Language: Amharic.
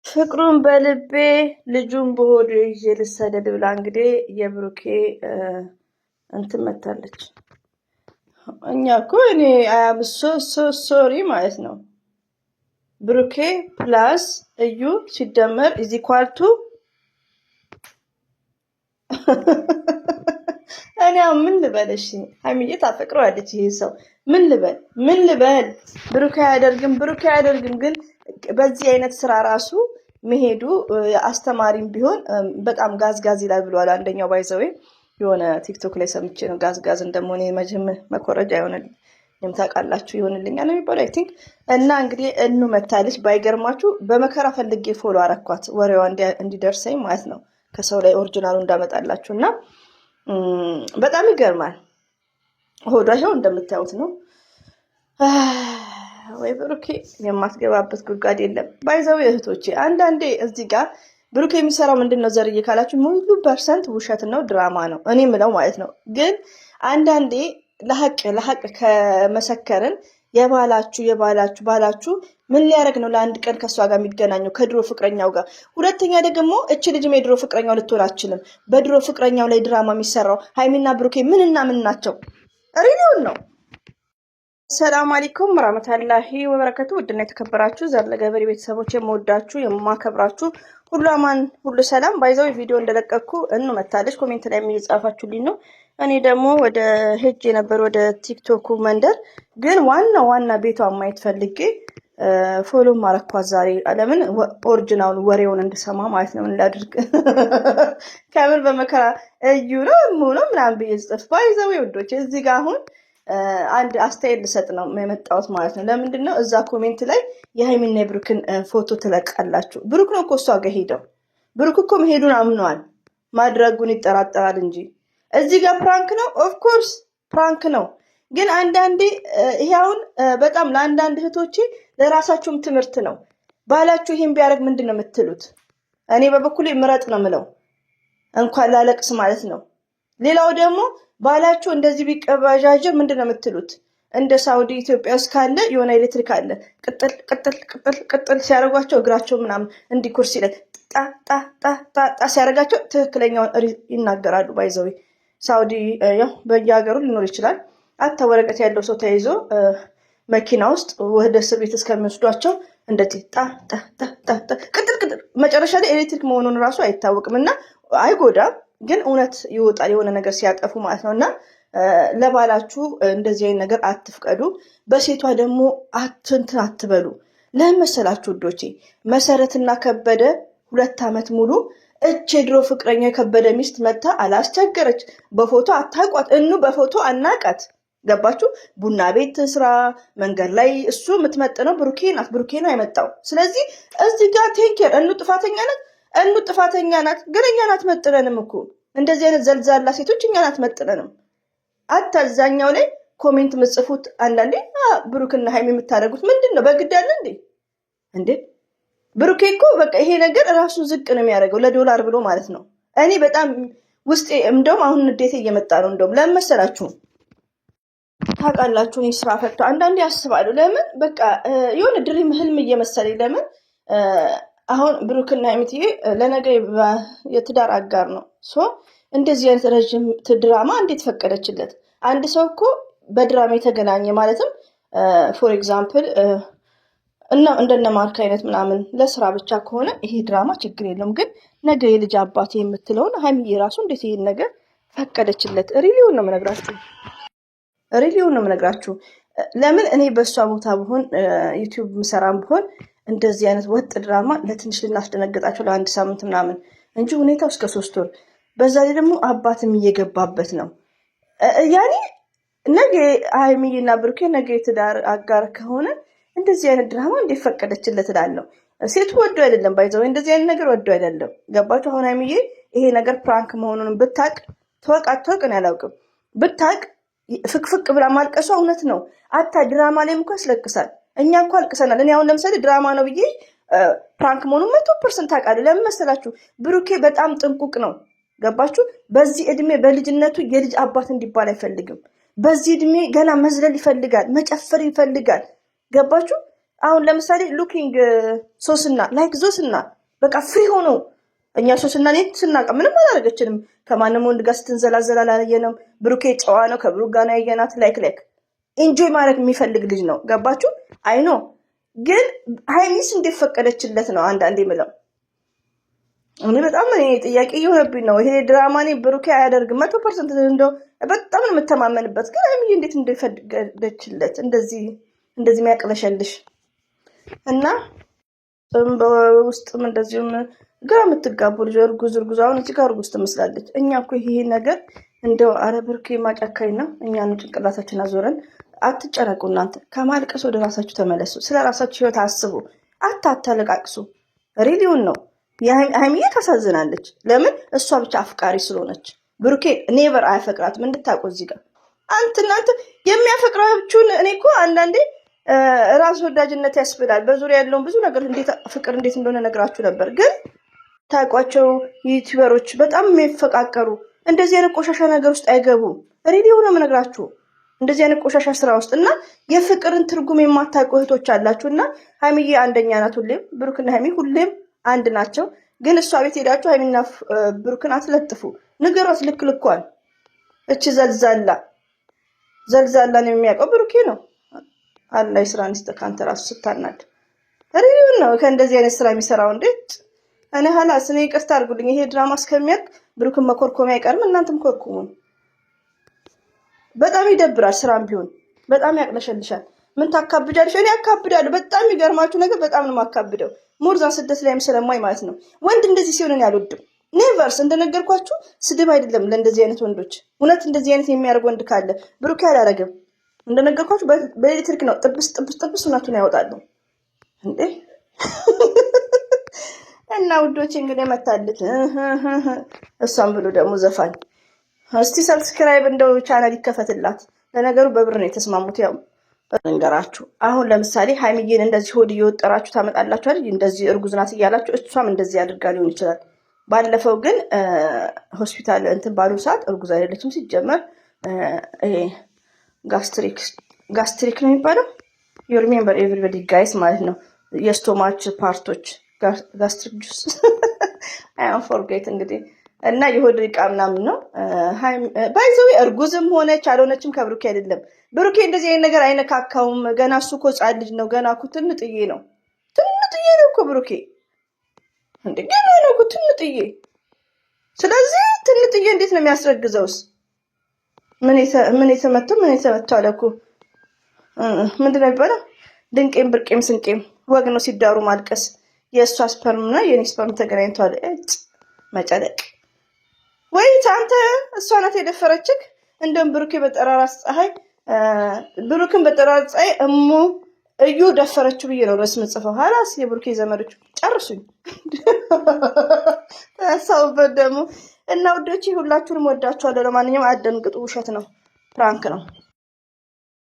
ፍቅሩን በልቤ ልጁን በሆዴ ይዤ ልሰደድ ብላ እንግዲህ የብሩኬ እንትን መታለች። እኛ እኮ እኔ አያም ሶሪ ማለት ነው። ብሩኬ ፕላስ እዩ ሲደመር ኢዚ ኳልቱ እኔ ምን ልበልሽ? ሀይሚዬ ታፈቅረዋለች ይሄ ሰው ምን ልበል? ብሩኬ አያደርግም ግን በዚህ አይነት ስራ ራሱ መሄዱ አስተማሪም ቢሆን በጣም ጋዝ ይላል ብሏል አንደኛው ባይዘው የሆነ ቲክቶክ ላይ ሰምቼ ነው ጋዝ እንደሞኔ መኮረጃ ይሆንልኝ ታውቃላችሁ ይሆንልኛል ነው የሚባለው አይ ቲንክ እና እንግዲህ እኑ መታለች ባይገርማችሁ በመከራ ፈልጌ ፎሎ አረኳት ወሬዋ እንዲደርሰኝ ማለት ነው ከሰው ላይ ኦሪጂናሉ እንዳመጣላችሁና በጣም ይገርማል ሆዷ ይሄው እንደምታዩት ነው ወይ ብሩኬ የማትገባበት ጉድጓድ የለም ባይዘው እህቶቼ አንዳንዴ እዚህ ጋር ብሩኬ የሚሰራው ምንድነው ዘርዬ ካላችሁ ሙሉ ፐርሰንት ውሸት ነው ድራማ ነው እኔ ምለው ማለት ነው ግን አንዳንዴ ለሐቅ ከመሰከርን ባላችሁ ምን ሊያደርግ ነው ለአንድ ቀን ከሷ ጋር የሚገናኘው ከድሮ ፍቅረኛው ጋር ሁለተኛ ደግሞ እቺ ልጅ የድሮ ፍቅረኛው ልትሆን አትችልም በድሮ ፍቅረኛው ላይ ድራማ የሚሰራው ሃይሚና ብሩኬ ምንና ምን ናቸው ሪሊውን ነው ሰላም አለይኩም ወራህመቱላሂ ወበረካቱ ውድና የተከበራችሁ ዘርለገበሪ ቤተሰቦች የምወዳችሁ የማከብራችሁ ሁሉ አማን ሁሉ ሰላም ባይዘው ቪዲዮ እንደለቀኩ መታለች ኮሜንት ላይ የሚጻፋችሁልኝ ነው እኔ ደግሞ ወደ ሄጅ ነበር ወደ ቲክቶክ መንደር ግን ዋና ቤቷን ማየት ፈልጌ ፎሎ ማረኳት ዛሬ ለምን ኦሪጂናል ወሬውን እንድሰማ ማለት ነው እንዳድርግ ከምን በመከራ እዩ ነው ምናምን በየጽፍ ባይዘው ወዶች እዚህ ጋር አሁን አንድ አስተያየት ልሰጥ ነው የመጣሁት ማለት ነው ለምንድነው እዛ ኮሜንት ላይ የሃይሚና የብሩክን ፎቶ ትለቃላችሁ ብሩክ ነው እኮ እሷ ጋር ሄደው ብሩክ እኮ መሄዱን አምነዋል ማድረጉን ይጠራጠራል እንጂ እዚህ ጋር ፕራንክ ነው ኦፍ ኮርስ ፕራንክ ነው ግን አንዳንዴ ይሄውን በጣም ለአንዳንድ እህቶቼ ለራሳችሁም ትምህርት ነው ባላችሁ ይሄን ቢያደርግ ምንድነው የምትሉት እኔ በበኩሌ ምረጥ ነው ምለው እንኳን ላለቅስ ማለት ነው ሌላው ደግሞ ባላችሁ እንደዚህ ቢቀባጃጀ ምንድነው የምትሉት እንደ ሳውዲ ኢትዮጵያ ውስጥ ካለ የሆነ ኤሌክትሪክ አለ ቅጥል ሲያረጋቸው እግራቸው ምናምን እንዲ ኩርሲ ላይ ጣ ሲያረጋቸው ትክክለኛውን ይናገራሉ ባይዘው ሳውዲ ያው በየሀገሩ ሊኖር ይችላል አታ ወረቀት ያለው ሰው ተይዞ መኪና ውስጥ ወደ እስር ቤት እስከሚወስዷቸው እንደዚህ ቅጥል መጨረሻ ላይ ኤሌክትሪክ መሆኑን ራሱ አይታወቅምና አይጎዳም ግን እውነት ይወጣል የሆነ ነገር ሲያጠፉ ማለት ነውና ለባላችሁ እንደዚህ አይነት ነገር አትፍቀዱ በሴቷ ደግሞ አትበሉ ለመሰላችሁ ውዶቼ መሰረትና ከበደ 2 አመት ሙሉ ድሮ ፍቅረኛ የከበደ ሚስት መታ አላስቸገረች በፎቶ አታቋት በፎቶ አናቃት ገባችሁ ቡና ቤት ስራ መንገድ ላይ እሱ የምትመጥነው ብሩኬ ነው ያመጣው ስለዚህ እዚህ ጋር ቴንኬር ጥፋተኛ ናት ግን እኛ ናት መጥነንም እኮ እንደዚህ አይነት ዘልዛላ ሴቶች እኛ ናት መጥነንም አታዛኛው ላይ ኮሜንት ምጽፉት አንዳንዴ ብሩክና ሃይሚ የምታደርጉት ምንድነው በግድ አለ እንዴ ብሩኬ እኮ በቃ ይሄ ነገር ራሱ ዝቅ ነው የሚያደርገው ለዶላር ብሎ ማለት ነው እኔ በጣም ውስጤ እንደውም አሁን ንዴቴ እየመጣ ነው እንደውም ለመሰላችሁ ታውቃላችሁ እኔ ስራ ፈታ አንዳንዴ ያስባለሁ ለምን በቃ የሆነ ድሪም ህልም እየመሰለኝ ለምን አሁን ብሩክና ሃይሚዬ ለነገ የትዳር አጋር ነው እንደዚህ አይነት ረጅም ድራማ እንዴት ፈቀደችለት አንድ ሰው እኮ በድራማ የተገናኘ ማለትም ፎር ኤግዛምፕል እና እንደነ ማርክ አይነት ምናምን ለስራ ብቻ ከሆነ ይሄ ድራማ ችግር የለውም ግን ነገ የልጅ አባቴ የምትለውን ሃይሚዬ ራሱ እንዴት ይሄን ነገር ፈቀደችለት ሪሊውን ነው የምነግራችሁ ለምን እኔ በሷ ቦታ ብሆን ዩቲዩብ ምሰራም ብሆን እንደዚህ አይነት ወጥ ድራማ ለትንሽ ልናስደነግጣቸው ለአንድ ሳምንት ምናምን እንጂ ሁኔታው እስከ 3 ወር በዛ ላይ ደግሞ አባትም እየገባበት ነው ያኔ ነገ ሃይሚዬና ብሩኬ ነገ የትዳር አጋር ከሆነ እንደዚህ አይነት ድራማ እንዲፈቀደችለት እላለሁ ሴቱ ወዶ አይደለም ባይዘው እንደዚህ አይነት ነገር ወዶ አይደለም ገባችሁ አሁን ሃይሚዬ ይሄ ነገር ፕራንክ መሆኑን ብታቅ ተወቃተው ቀን ያላውቅም ብታቅ ፍቅፍቅ ብላ ማልቀሷ እውነት ነው አታ ድራማ ላይ እንኳን ያስለቅሳል እኛ እንኳን አልቅሰናል እኔ አሁን ለምሳሌ ድራማ ነው ብዬ ፕራንክ መሆኑን 100% ታውቃለህ ለምን መሰላችሁ ብሩኬ በጣም ጥንቁቅ ነው ገባችሁ በዚህ እድሜ በልጅነቱ የልጅ አባት እንዲባል አይፈልግም በዚህ እድሜ ገና መዝለል ይፈልጋል መጨፈር ይፈልጋል ገባችሁ? አሁን ለምሳሌ ሉኪንግ ሶስና ላይክ ዞስና በቃ ፍሪ ሆኖ እኛ ሶስና እኔ ስናውቅ ምንም አላደረገችንም። ከማንም ወንድ ጋር ስትንዘላዘላ አላየንም። ብሩኬ ጨዋ ነው፣ ከብሩክ ጋር ነው ያየናት። ላይክ ኢንጆይ ማድረግ የሚፈልግ ልጅ ነው። ገባችሁ? አይኖ ግን ሀይሚስ እንዴት ፈቀደችለት ነው አንዳንዴ የምለው እኔ በጣም ጥያቄ እየሆነብኝ ነው። ይሄ ድራማ እኔ ብሩኬ አያደርግም 100% እንደው በጣም ነው የምተማመንበት። ግን ሀይሚ እንዴት እንደፈቀደችለት እንደዚህ የሚያቅለሸልሽ እና በውስጥም እንደዚሁም ግራ የምትጋቡ ልጅ እርጉዝ አሁን እዚህ ጋር እርጉዝ ትመስላለች። እኛ እኮ ይሄ ነገር እንደው አረ ብሩኬ ማጨካኝ ነው። እኛን ጭንቅላታችን አዞረን። አትጨነቁ እናንተ፣ ከማልቀስ ወደ ራሳችሁ ተመለሱ። ስለ ራሳችሁ ህይወት አስቡ። አታለቃቅሱ። ሪሊውን ነው። ሀይሚዬ ታሳዝናለች። ለምን? እሷ ብቻ አፍቃሪ ስለሆነች። ብሩኬ ኔቨር አያፈቅራትም እንድታውቁ። እዚህ ጋር እናንተ የሚያፈቅራችሁን እኔ እኮ አንዳንዴ ራስ ወዳጅነት ያስብላል። በዙሪያ ያለውን ብዙ ነገር ፍቅር እንዴት እንደሆነ ነግራችሁ ነበር። ግን ታውቋቸው ዩቲዩበሮች በጣም የሚፈቃቀሩ እንደዚህ አይነት ቆሻሻ ነገር ውስጥ አይገቡም። ሬዲዮ ነው የምነግራችሁ እንደዚህ አይነት ቆሻሻ ስራ ውስጥ እና የፍቅርን ትርጉም የማታውቁ እህቶች አላችሁ። እና ሀይሚዬ አንደኛ ናት ሁሌም፣ ብሩክና ሀይሚ ሁሌም አንድ ናቸው። ግን እሷ ቤት ሄዳችሁ ሀይሚና ብሩክን አትለጥፉ፣ ንገሯት ልክ ልኳን። እቺ ዘልዛላን የሚያውቀው ብሩኬ ነው። አላይ ስራን ይስጥ ካንተ ራሱ ስታናድ ሪቪው ነው ከእንደዚህ አይነት ስራ የሚሰራው። እንዴት እኔ ሀላስ እኔ ይቅርታ አድርጉልኝ። ይሄ ድራማ እስከሚያልቅ ብሩክን መኮርኮም አይቀርም። እናንተም ኮርኩሙ። በጣም ይደብራል። ስራም ቢሆን በጣም ያቅለሸልሻል። ምን ታካብጃለሽ? እኔ አካብዳለሁ። በጣም የሚገርማችሁ ነገር በጣም ነው የማካብደው። ሞርዛን ስደት ላይም ስለማይ ማለት ነው። ወንድ እንደዚህ ሲሆን እኔ አልወድም። ኔቨርስ እንደነገርኳችሁ ስድብ አይደለም ለእንደዚህ አይነት ወንዶች። እውነት እንደዚህ አይነት የሚያደርግ ወንድ ካለ ብሩክ አላደረግም። እንደነገርኳችሁ በኤሌክትሪክ ነው ጥብስ እውነቱን ያወጣሉ እንዴ። እና ውዶች እንግዲህ መታለች እሷም ብሎ ደግሞ ዘፋኝ። እስቲ ሰብስክራይብ እንደው ቻናል ይከፈትላት። ለነገሩ በብር ነው የተስማሙት። ያው እንገራችሁ አሁን ለምሳሌ ሀይሚዬን እንደዚህ ሆድ እየወጠራችሁ ታመጣላችሁ አይደል? እንደዚህ እርጉዝ ናት እያላችሁ እሷም እንደዚህ አድርጋ ሊሆን ይችላል። ባለፈው ግን ሆስፒታል እንትን ባሉ ሰዓት እርጉዝ አይደለችም ሲጀመር። ይሄ ጋስትሪክ ነው የሚባለው። ዩ ሪሜምበር ኤቭሪባዲ ጋይስ ማለት ነው። የስቶማች ፓርቶች ጋስትሪክ ጁስ አይ ፎርጌት እንግዲህ እና የሆድ ዕቃ ምናምን ነው። ባይዘው እርጉዝም ሆነች አልሆነችም ከብሩኬ አይደለም። ብሩኬ እንደዚህ አይነት ነገር አይነካካውም። ገና እሱ እኮ ሕፃን ልጅ ነው። ገና እኮ ትንጥዬ ነው እኮ ብሩኬ እንዴ ገና ነው እኮ ትንጥዬ። ስለዚህ ትንጥዬ እንዴት ነው የሚያስረግዘውስ? ምን የተመተው አለ እኮ ምንድን ነው የሚባለው? ድንቄም ብርቄም ስንቄም ወግ ነው ሲዳሩ ማልቀስ። የእሷ ስፐርም እና የኔ ስፐርም ተገናኝተዋል። መጨለቅ ወይ አንተ እሷ ናት የደፈረችክ። እንደውም ብሩኬ በጠራራ ፀሐይ ብሩክን በጠራራ ፀሐይ እዩ ደፈረችው ብዬ ነው ርዕስ ምጽፈው። ሀላስ የብሩኬ ዘመዶች ጨርሱኝ ተሳውበት ደግሞ እና ውዶቼ ሁላችሁንም ወዳችኋለሁ። ለማንኛውም አደንግጡ፣ ውሸት ነው፣ ፕራንክ ነው።